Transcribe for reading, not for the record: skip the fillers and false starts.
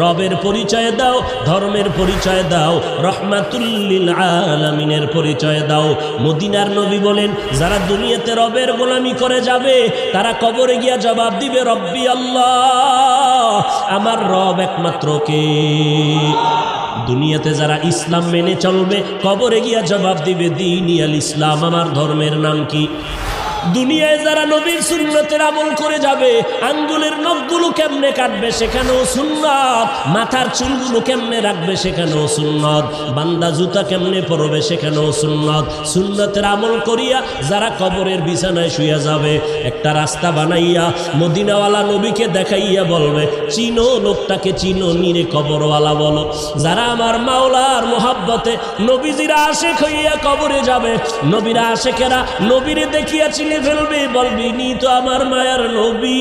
রবের পরিচয় দাও, ধর্মের পরিচয় দাও, রহমাতুল লিল আলামিনের পরিচয় দাও। মদিনার নবী বলেন, যারা দুনিয়াতে রবের গোলামি করে যাবে তারা কবরে গিয়া জবাব দিবে, রব্বি আল্লাহ, আমার রব একমাত্র কে? দুনিয়াতে যারা ইসলাম মেনে চলবে কবরে গিয়া জবাব দিবে, দীনিয়াল ইসলাম, আমার ধর্মের নাম কি? দুনিয়ায় যারা নবীর সুন্নতের আমল করে যাবে, আঙ্গুলের নখগুলো কেমনে কাটবে সেখানেও সুন্নত, মাথার চুলগুলো কেমনে রাখবে সেখানেও সুন্নত, বান্দা জুতা কেমনে পরবে সেখানেও সুন্নত। সুন্নতের আমল করিয়া যারা কবরের বিছানায় শুয়ে যাবে, একটা রাস্তা বানাইয়া মদিনাওয়ালা নবীকে দেখাইয়া বলবে, চিনো লোকটাকে, চিনো নিরে কবরওয়ালা বলো। যারা আমার মাওলার মোহাব্বতে নবীজিরা আশেক হইয়া কবরে যাবে, নবীরা আশেকেরা নবীরে দেখিয়া চিনে ফেলবে, বলবি নি তো আমার মায়ার নবী।